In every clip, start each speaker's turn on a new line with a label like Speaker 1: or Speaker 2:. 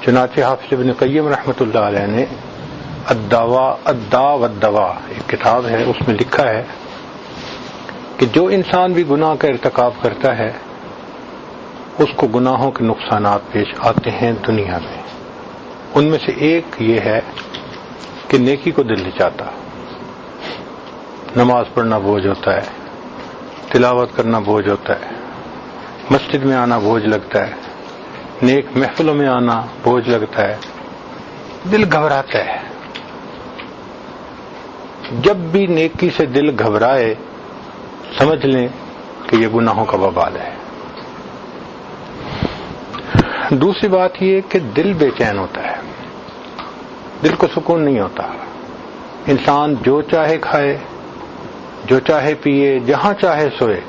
Speaker 1: چنانچہ حافظ ابن قیم رحمۃ اللہ علیہ نے الداء والدواء ایک کتاب ہے، اس میں لکھا ہے کہ جو انسان بھی گناہ کا ارتکاب کرتا ہے اس کو گناہوں کے نقصانات پیش آتے ہیں دنیا میں. ان میں سے ایک یہ ہے کہ نیکی کو دل نہیں چاہتا. نماز پڑھنا بوجھ ہوتا ہے، تلاوت کرنا بوجھ ہوتا ہے، مسجد میں آنا بوجھ لگتا ہے، نیک محفلوں میں آنا بوجھ لگتا ہے، دل گھبراتا ہے. جب بھی نیکی سے دل گھبرائے سمجھ لیں کہ یہ گناہوں کا وبال ہے. دوسری بات یہ کہ دل بے چین ہوتا ہے، دل کو سکون نہیں ہوتا. انسان جو چاہے کھائے، جو چاہے پیے، جہاں چاہے سوئے،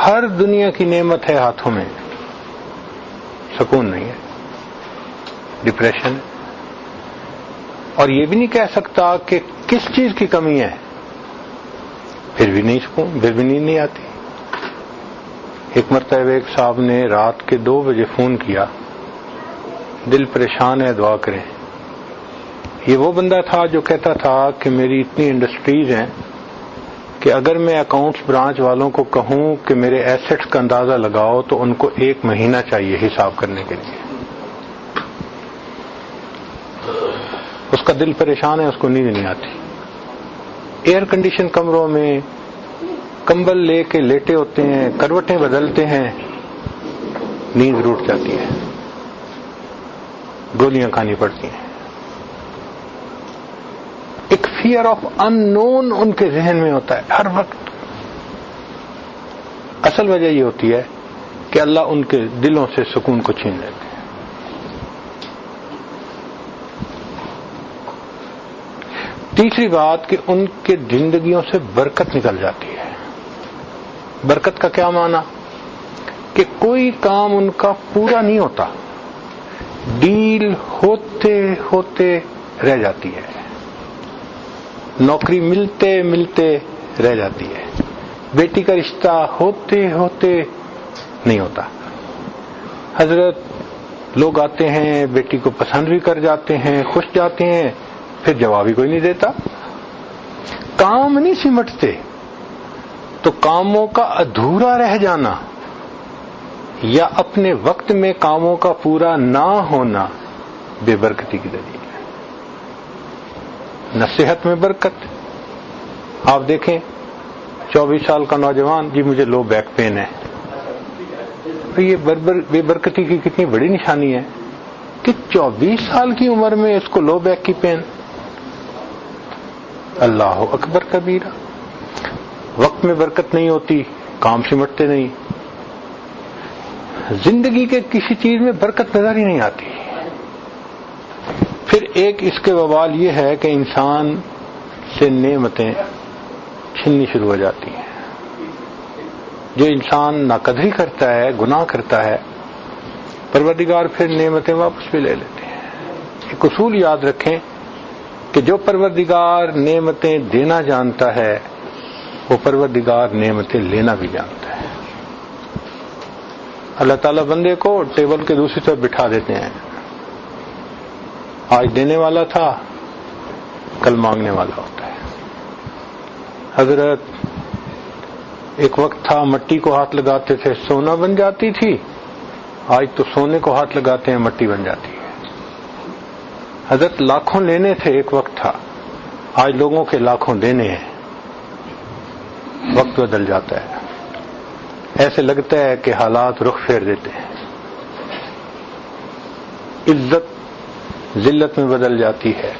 Speaker 1: ہر دنیا کی نعمت ہے ہاتھوں میں، سکون نہیں ہے، ڈپریشن ہے. اور یہ بھی نہیں کہہ سکتا کہ کس چیز کی کمی ہے، پھر بھی نہیں سکون، پھر بھی نیند نہیں آتی. ایک مرتبہ ایک صاحب نے رات کے 2 بجے فون کیا، دل پریشان ہے، دعا کریں. یہ وہ بندہ تھا جو کہتا تھا کہ میری اتنی انڈسٹریز ہیں کہ اگر میں اکاؤنٹس برانچ والوں کو کہوں کہ میرے ایسٹس کا اندازہ لگاؤ تو ان کو 1 مہینہ چاہیے حساب کرنے کے لیے. اس کا دل پریشان ہے، اس کو نیند نہیں آتی. ایئر کنڈیشن کمروں میں کمبل لے کے لیٹے ہوتے ہیں، کروٹیں بدلتے ہیں، نیند روٹ جاتی ہے، گولیاں کھانی پڑتی ہیں. ایک فیئر آف ان نون ان کے ذہن میں ہوتا ہے ہر وقت. اصل وجہ یہ ہوتی ہے کہ اللہ ان کے دلوں سے سکون کو چھین لیتے ہیں. تیسری بات کہ ان کے زندگیوں سے برکت نکل جاتی ہے. برکت کا کیا معنی؟ کہ کوئی کام ان کا پورا نہیں ہوتا، ڈیل ہوتے ہوتے رہ جاتی ہے، نوکری ملتے ملتے رہ جاتی ہے، بیٹی کا رشتہ ہوتے ہوتے نہیں ہوتا. حضرت لوگ آتے ہیں، بیٹی کو پسند بھی کر جاتے ہیں، خوش جاتے ہیں، پھر جواب ہی کوئی نہیں دیتا. کام نہیں سمٹتے تو کاموں کا ادھورا رہ جانا یا اپنے وقت میں کاموں کا پورا نہ ہونا بے برکتی کی دلیل ہے. نہ صحت میں برکت. آپ دیکھیں 24 سال کا نوجوان، جی مجھے لو بیک پین ہے. یہ بے برکتی کی کتنی بڑی نشانی ہے کہ 24 سال کی عمر میں اس کو لو بیک کی پین. اللہ اکبر کبیرہ. وقت میں برکت نہیں ہوتی، کام سمٹتے نہیں، زندگی کے کسی چیز میں برکت نظر ہی نہیں آتی. پھر ایک اس کے وبال یہ ہے کہ انسان سے نعمتیں چھننی شروع ہو جاتی ہیں. جو انسان ناقدری کرتا ہے، گناہ کرتا ہے، پروردگار پھر نعمتیں واپس بھی لے لیتے ہیں. ایک اصول یاد رکھیں کہ جو پروردگار نعمتیں دینا جانتا ہے وہ پروردگار نعمتیں لینا بھی جانتا ہے. اللہ تعالیٰ بندے کو ٹیبل کے دوسری طرف بٹھا دیتے ہیں. آج دینے والا تھا، کل مانگنے والا ہوتا ہے. حضرت ایک وقت تھا مٹی کو ہاتھ لگاتے تھے سونا بن جاتی تھی، آج تو سونے کو ہاتھ لگاتے ہیں مٹی بن جاتی ہے. حضرت لاکھوں لینے تھے ایک وقت تھا، آج لوگوں کے لاکھوں دینے ہیں. وقت بدل جاتا ہے، ایسے لگتا ہے کہ حالات رخ پھیر دیتے ہیں. عزت ذلت میں بدل جاتی ہے.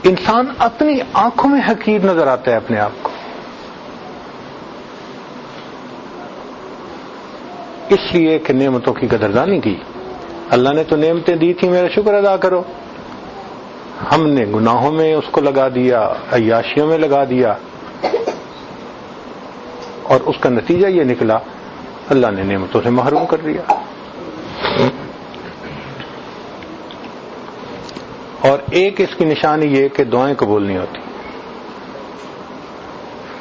Speaker 1: انسان اپنی آنکھوں میں حقیر نظر آتا ہے اپنے آپ کو. اس لیے کہ نعمتوں کی قدردانی کی. اللہ نے تو نعمتیں دی تھی، میرا شکر ادا کرو. ہم نے گناہوں میں اس کو لگا دیا، عیاشیوں میں لگا دیا، اور اس کا نتیجہ یہ نکلا اللہ نے نعمتوں سے محروم کر دیا. اور ایک اس کی نشانی یہ کہ دعائیں قبول نہیں ہوتی.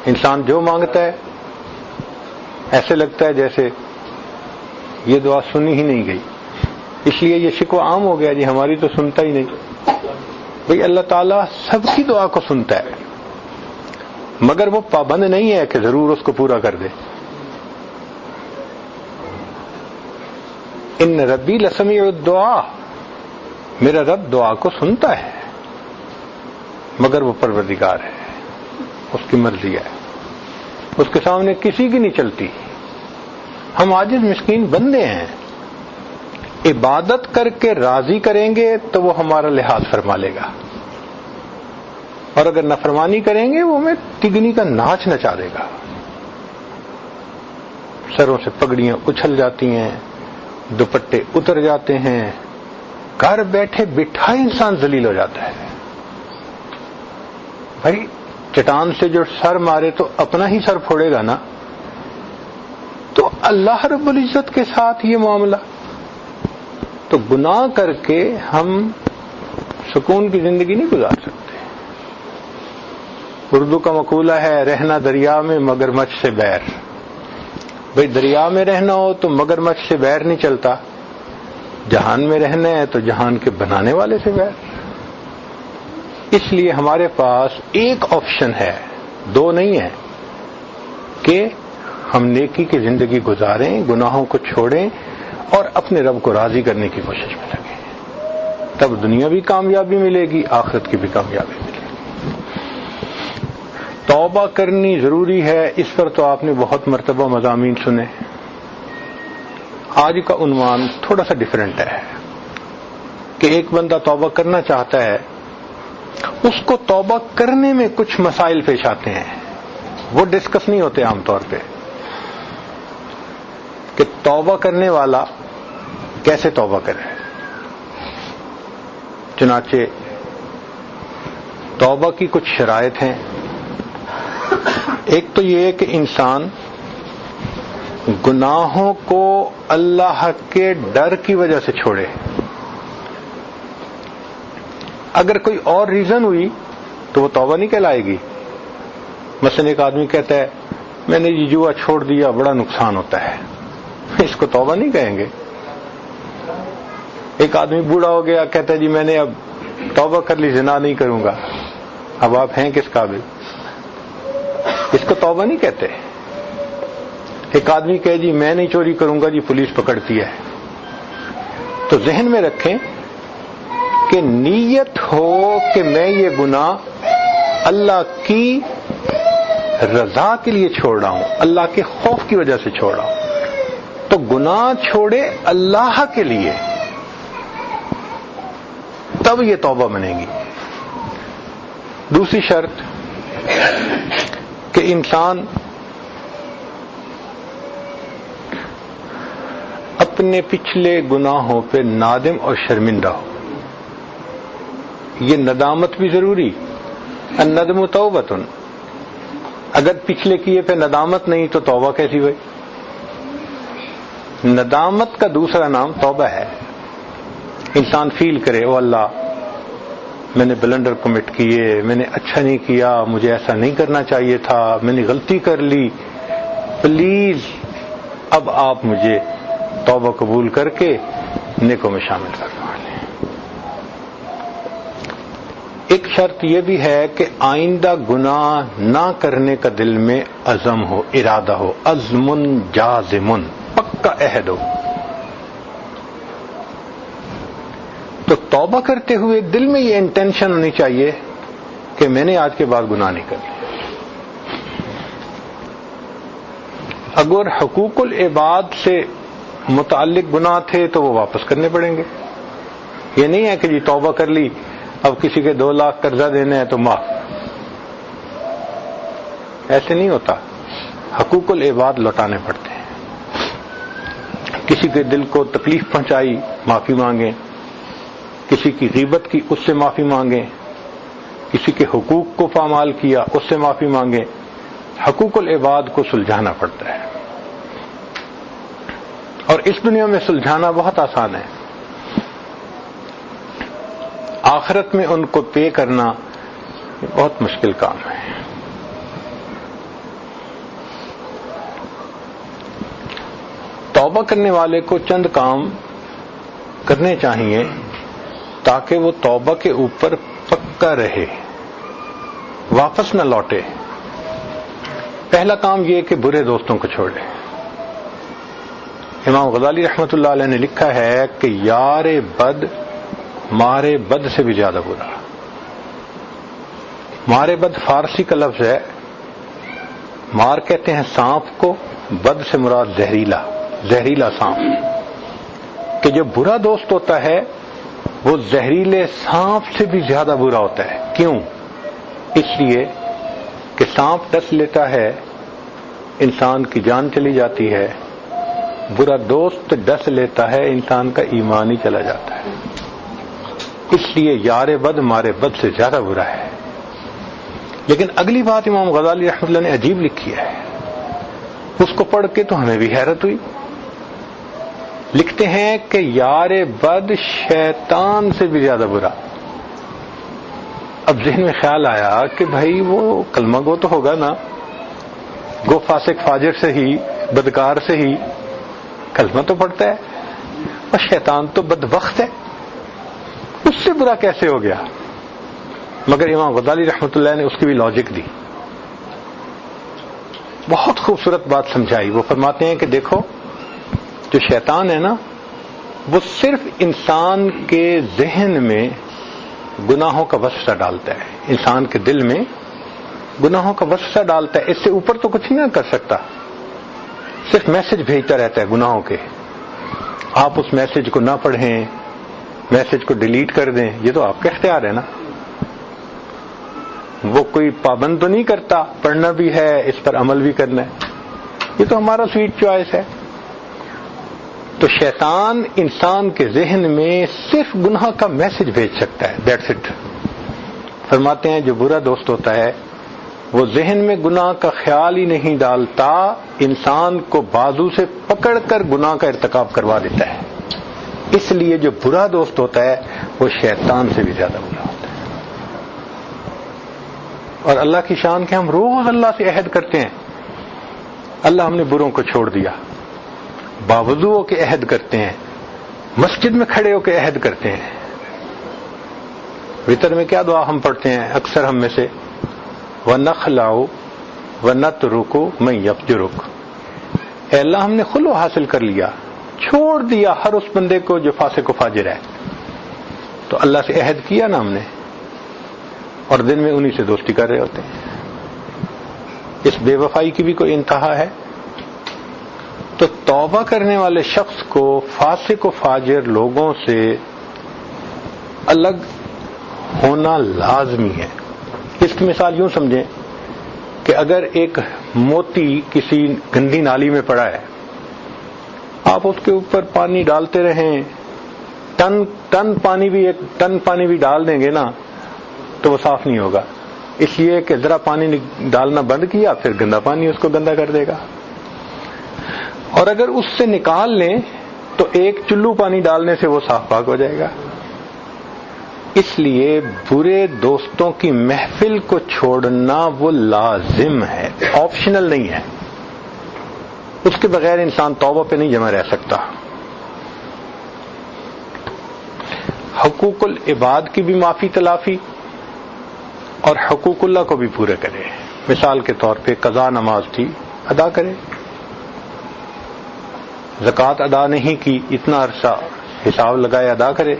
Speaker 1: انسان جو مانگتا ہے ایسے لگتا ہے جیسے یہ دعا سنی ہی نہیں گئی، اس لیے یہ شکوہ عام ہو گیا جی ہماری تو سنتا ہی نہیں۔ بھئی اللہ تعالیٰ سب کی دعا کو سنتا ہے، مگر وہ پابند نہیں ہے کہ ضرور اس کو پورا کر دے۔ ان ربی لسمیع الدعا، میرا رب دعا کو سنتا ہے، مگر وہ پروردگار ہے، اس کی مرضی ہے، اس کے سامنے کسی کی نہیں چلتی۔ ہم عاجز مسکین بندے ہیں، عبادت کر کے راضی کریں گے تو وہ ہمارا لحاظ فرما لے گا، اور اگر نافرمانی کریں گے وہ ہمیں تگنی کا ناچ نچا دے گا۔ سروں سے پگڑیاں اچھل جاتی ہیں، دوپٹے اتر جاتے ہیں، گھر بیٹھے بٹھائے انسان ذلیل ہو جاتا ہے۔ بھائی چٹان سے جو سر مارے تو اپنا ہی سر پھوڑے گا نا، تو اللہ رب العزت کے ساتھ یہ معاملہ؟ تو گناہ کر کے ہم سکون کی زندگی نہیں گزار سکتے۔ اردو کا مقولہ ہے رہنا دریا میں مگرمچھ سے بیر۔ بھئی دریا میں رہنا ہو تو مگرمچھ سے بیر نہیں چلتا، جہان میں رہنا ہے تو جہان کے بنانے والے سے بیر۔ اس لیے ہمارے پاس ایک آپشن ہے، دو نہیں ہے، کہ ہم نیکی کی زندگی گزاریں، گناہوں کو چھوڑیں اور اپنے رب کو راضی کرنے کی کوشش میں لگیں، تب دنیا بھی کامیابی ملے گی، آخرت کی بھی کامیابی ملے گی۔ توبہ کرنی ضروری ہے، اس پر تو آپ نے بہت مرتبہ مضامین سنے۔ آج کا عنوان تھوڑا سا ڈیفرنٹ ہے کہ ایک بندہ توبہ کرنا چاہتا ہے، اس کو توبہ کرنے میں کچھ مسائل پیش آتے ہیں، وہ ڈسکس نہیں ہوتے عام طور پہ، کہ توبہ کرنے والا کیسے توبہ کرے۔ چنانچہ توبہ کی کچھ شرائط ہیں۔ ایک تو یہ کہ انسان گناہوں کو اللہ کے ڈر کی وجہ سے چھوڑے۔ اگر کوئی اور ریزن ہوئی تو وہ توبہ نہیں کہلائے گی۔ مثلا ایک آدمی کہتا ہے میں نے یہ جوا چھوڑ دیا، بڑا نقصان ہوتا ہے، اس کو توبہ نہیں کہیں گے۔ ایک آدمی بوڑھا ہو گیا، کہتا ہے جی میں نے اب توبہ کر لی، زنا نہیں کروں گا، اب آپ ہیں کس قابل، اس کو توبہ نہیں کہتے۔ ایک آدمی کہے جی میں نہیں چوری کروں گا، جی پولیس پکڑتی ہے، تو ذہن میں رکھیں کہ نیت ہو کہ میں یہ گناہ اللہ کی رضا کے لیے چھوڑ رہا ہوں، اللہ کے خوف کی وجہ سے چھوڑ رہا ہوں، تو گناہ چھوڑے اللہ کے لیے، تب یہ توبہ بنے گی۔ دوسری شرط کہ انسان اپنے پچھلے گناہوں پہ نادم اور شرمندہ ہو۔ یہ ندامت بھی ضروری، الندم توبۃ۔ اگر پچھلے کیے پہ ندامت نہیں تو توبہ کیسی ہوئی؟ ندامت کا دوسرا نام توبہ ہے۔ انسان فیل کرے او اللہ میں نے بلنڈر کمٹ کیے، میں نے اچھا نہیں کیا، مجھے ایسا نہیں کرنا چاہیے تھا، میں نے غلطی کر لی، پلیز اب آپ مجھے توبہ قبول کر کے نیکوں میں شامل کروا لیں۔ ایک شرط یہ بھی ہے کہ آئندہ گناہ نہ کرنے کا دل میں عزم ہو، ارادہ ہو، عزم جازم، پکا عہد ہو۔ تو توبہ کرتے ہوئے دل میں یہ انٹینشن ہونی چاہیے کہ میں نے آج کے بعد گناہ نہیں کرنا۔ اگر حقوق العباد سے متعلق گناہ تھے تو وہ واپس کرنے پڑیں گے۔ یہ نہیں ہے کہ جی توبہ کر لی، اب کسی کے 2 لاکھ قرضہ دینے ہیں تو معاف، ایسے نہیں ہوتا۔ حقوق العباد لوٹانے پڑتے ہیں۔ کسی کے دل کو تکلیف پہنچائی، معافی مانگیں، کسی کی غیبت کی، اس سے معافی مانگیں، کسی کے حقوق کو پامال کیا، اس سے معافی مانگیں۔ حقوق العباد کو سلجھانا پڑتا ہے، اور اس دنیا میں سلجھانا بہت آسان ہے، آخرت میں ان کو پے کرنا بہت مشکل کام ہے۔ توبہ کرنے والے کو چند کام کرنے چاہیے تاکہ وہ توبہ کے اوپر پکا رہے، واپس نہ لوٹے۔ پہلا کام یہ کہ برے دوستوں کو چھوڑ لے۔ امام غزالی رحمۃ اللہ علیہ نے لکھا ہے کہ یار بد مارے بد سے بھی زیادہ برا۔ مارے بد فارسی کا لفظ ہے، مار کہتے ہیں سانپ کو، بد سے مراد زہریلا سانپ، کہ جو برا دوست ہوتا ہے وہ زہریلے سانپ سے بھی زیادہ برا ہوتا ہے۔ کیوں؟ اس لیے کہ سانپ ڈس لیتا ہے، انسان کی جان چلی جاتی ہے، برا دوست ڈس لیتا ہے، انسان کا ایمان ہی چلا جاتا ہے۔ اس لیے یار بد مارے بد سے زیادہ برا ہے۔ لیکن اگلی بات امام غزالی رحمۃ اللہ نے عجیب لکھی ہے، اس کو پڑھ کے تو ہمیں بھی حیرت ہوئی۔ لکھتے ہیں کہ یار بد شیطان سے بھی زیادہ برا۔ اب ذہن میں خیال آیا کہ بھائی وہ کلمہ گو تو ہوگا نا، گو فاسق فاجر سے ہی، بدکار سے ہی کلمہ تو پڑھتا ہے، اور شیطان تو بدبخت ہے، اس سے برا کیسے ہو گیا؟ مگر امام غزالی رحمۃ اللہ نے اس کی بھی لاجک دی، بہت خوبصورت بات سمجھائی۔ وہ فرماتے ہیں کہ دیکھو جو شیطان ہے نا، وہ صرف انسان کے ذہن میں گناہوں کا وسوسہ ڈالتا ہے، انسان کے دل میں گناہوں کا وسوسہ ڈالتا ہے، اس سے اوپر تو کچھ نہیں کر سکتا، صرف میسج بھیجتا رہتا ہے گناہوں کے۔ آپ اس میسج کو نہ پڑھیں، میسج کو ڈیلیٹ کر دیں، یہ تو آپ کا اختیار ہے نا، وہ کوئی پابند تو نہیں کرتا، پڑھنا بھی ہے، اس پر عمل بھی کرنا ہے، یہ تو ہمارا سویٹ چوائس ہے۔ تو شیطان انسان کے ذہن میں صرف گناہ کا میسج بھیج سکتا ہے، دیٹس اٹ۔ فرماتے ہیں جو برا دوست ہوتا ہے وہ ذہن میں گناہ کا خیال ہی نہیں ڈالتا، انسان کو بازو سے پکڑ کر گناہ کا ارتکاب کروا دیتا ہے۔ اس لیے جو برا دوست ہوتا ہے وہ شیطان سے بھی زیادہ برا ہوتا ہے۔ اور اللہ کی شان کہ ہم روز اللہ سے عہد کرتے ہیں، اللہ ہم نے بروں کو چھوڑ دیا، باوضو ہو کے عہد کرتے ہیں، مسجد میں کھڑے ہو کے عہد کرتے ہیں۔ وتر میں کیا دعا ہم پڑھتے ہیں اکثر ہم میں سے؟ وَنَخْلَعُ وَنَتْرُكُ مَن يَفْجُرُكَ، اے اللہ ہم نے خلو حاصل کر لیا، چھوڑ دیا ہر اس بندے کو جو فاسق و فاجر ہے۔ تو اللہ سے عہد کیا نا ہم نے، اور دن میں انہی سے دوستی کر رہے ہوتے ہیں۔ اس بے وفائی کی بھی کوئی انتہا ہے؟ تو توبہ کرنے والے شخص کو فاسق و فاجر لوگوں سے الگ ہونا لازمی ہے۔ اس کی مثال یوں سمجھیں کہ اگر ایک موتی کسی گندی نالی میں پڑا ہے، آپ اس کے اوپر پانی ڈالتے رہیں، ٹن پانی بھی ڈال دیں گے نا تو وہ صاف نہیں ہوگا، اس لیے کہ ذرا پانی ڈالنا بند کیا پھر گندا پانی اس کو گندا کر دے گا۔ اور اگر اس سے نکال لیں تو ایک چلو پانی ڈالنے سے وہ صاف پاک ہو جائے گا۔ اس لیے برے دوستوں کی محفل کو چھوڑنا وہ لازم ہے، آپشنل نہیں ہے، اس کے بغیر انسان توبہ پہ نہیں جمع رہ سکتا۔ حقوق العباد کی بھی معافی تلافی اور حقوق اللہ کو بھی پورے کرے۔ مثال کے طور پہ قضا نماز تھی، ادا کرے، زکوٰۃ ادا نہیں کی، اتنا عرصہ حساب لگائے ادا کرے،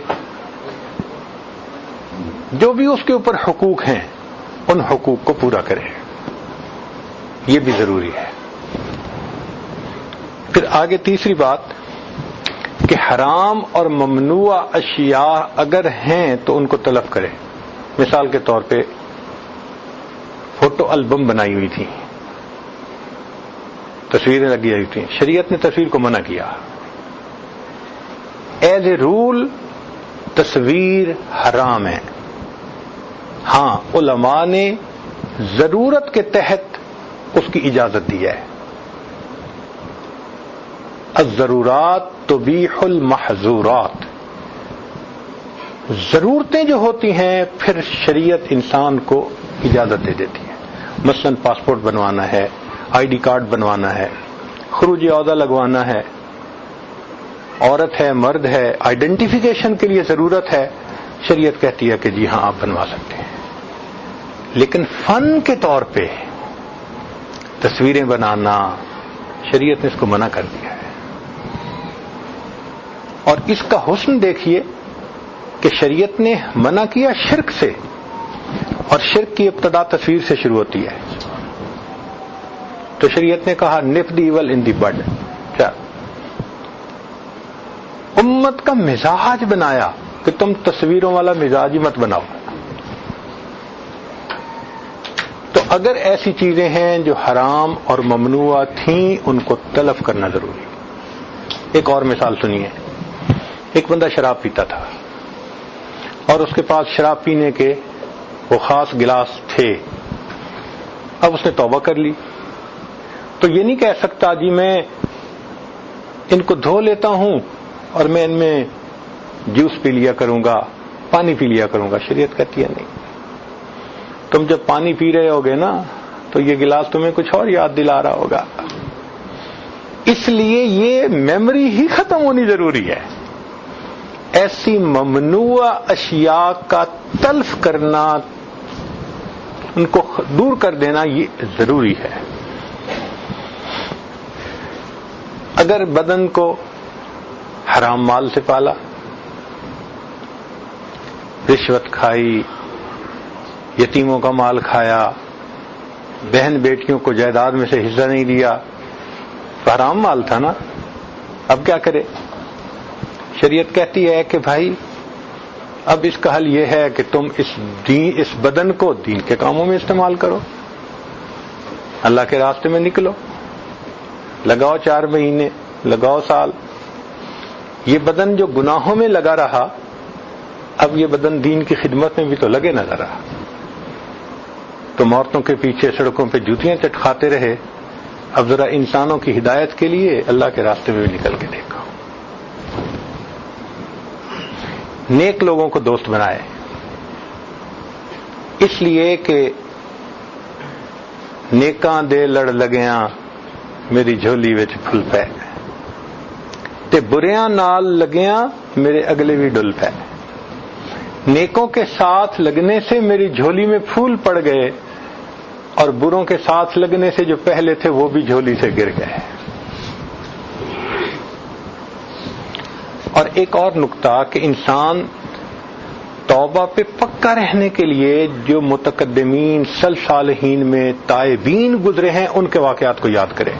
Speaker 1: جو بھی اس کے اوپر حقوق ہیں ان حقوق کو پورا کرے، یہ بھی ضروری ہے۔ پھر آگے تیسری بات کہ حرام اور ممنوع اشیاء اگر ہیں تو ان کو تلف کرے۔ مثال کے طور پہ فوٹو البم بنائی ہوئی تھی، تصویریں لگی ہوئی تھیں، شریعت نے تصویر کو منع کیا۔ ایز اے رول تصویر حرام ہے، ہاں علماء نے ضرورت کے تحت اس کی اجازت دی ہے۔ الضرورات تبیح المحظورات، ضرورتیں جو ہوتی ہیں پھر شریعت انسان کو اجازت دے دیتی ہے۔ مثلا پاسپورٹ بنوانا ہے، آئی ڈی کارڈ بنوانا ہے، خروج عہدہ لگوانا ہے، عورت ہے مرد ہے آئیڈینٹیفیکیشن کے لیے ضرورت ہے، شریعت کہتی ہے کہ جی ہاں آپ بنوا سکتے ہیں، لیکن فن کے طور پہ تصویریں بنانا شریعت نے اس کو منع کر دیا ہے۔ اور اس کا حسن دیکھیے کہ شریعت نے منع کیا شرک سے، اور شرک کی ابتدا تصویر سے شروع ہوتی ہے، تو شریعت نے کہا نپ دی ایول ان دی بڈ، امت کا مزاج بنایا کہ تم تصویروں والا مزاج ہی مت بناؤ۔ تو اگر ایسی چیزیں ہیں جو حرام اور ممنوع تھیں ان کو تلف کرنا ضروری۔ ایک اور مثال سنیے، ایک بندہ شراب پیتا تھا اور اس کے پاس شراب پینے کے وہ خاص گلاس تھے، اب اس نے توبہ کر لی، تو یہ نہیں کہہ سکتا جی میں ان کو دھو لیتا ہوں اور میں ان میں جوس پی لیا کروں گا، پانی پی لیا کروں گا۔ شریعت کہتی ہے نہیں، تم جب پانی پی رہے ہوگے نا تو یہ گلاس تمہیں کچھ اور یاد دلا رہا ہوگا، اس لیے یہ میموری ہی ختم ہونی ضروری ہے۔ ایسی ممنوع اشیاء کا تلف کرنا، ان کو دور کر دینا یہ ضروری ہے۔ اگر بدن کو حرام مال سے پالا، رشوت کھائی، یتیموں کا مال کھایا، بہن بیٹیوں کو جائیداد میں سے حصہ نہیں دیا، حرام مال تھا نا، اب کیا کرے؟ شریعت کہتی ہے کہ بھائی اب اس کا حل یہ ہے کہ تم اس بدن کو دین کے کاموں میں استعمال کرو، اللہ کے راستے میں نکلو، لگاؤ 4 مہینے، لگاؤ سال۔ یہ بدن جو گناہوں میں لگا رہا، اب یہ بدن دین کی خدمت میں بھی تو لگے نظر رہا۔ تو عورتوں کے پیچھے سڑکوں پہ جوتیاں چٹکھاتے رہے، اب ذرا انسانوں کی ہدایت کے لیے اللہ کے راستے میں بھی نکل کے دیکھو۔ نیک لوگوں کو دوست بنائے، اس لیے کہ نیکاں دے لڑ لگیاں میری جھولی وچ پھل پے، تے بریاں نال لگیاں میرے اگلے بھی ڈل پے۔ نیکوں کے ساتھ لگنے سے میری جھولی میں پھول پڑ گئے، اور بروں کے ساتھ لگنے سے جو پہلے تھے وہ بھی جھولی سے گر گئے۔ اور ایک اور نقطہ کہ انسان توبہ پہ پکا رہنے کے لیے جو متقدمین سلف صالحین میں تائبین گزرے ہیں ان کے واقعات کو یاد کرے۔